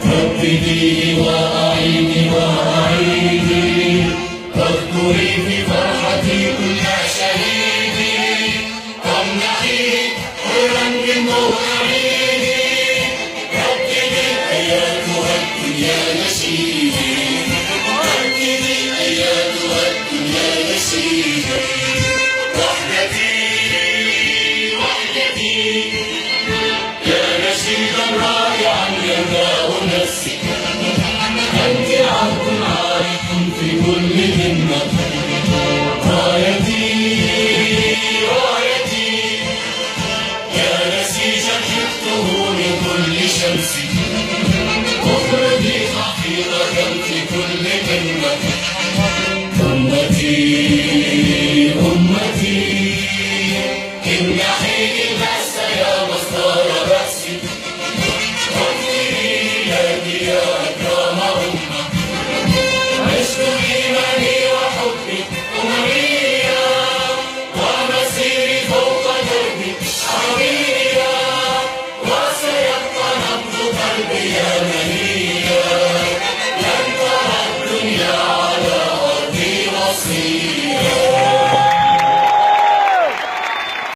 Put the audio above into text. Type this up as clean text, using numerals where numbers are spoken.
رددي وأعيدي وأعيدي، واذكري في فرحتي كل شهيدي، وامنحي حرا من موعدي، رددي أياتها الدنيا نشيدي، رددي أياتها الدنيا نشيدي، وحدتي وحدتي يا نشيدا رائعا يملأ نفسي، أنت عهد عارف في كل همة، رايتي رايتي يا نسيجا حفظه من كل شمس، مخرجي حقيقة في كل كلمة، أمتي أمتي امنحي البأس يا مصدر بأسي، واغفري يا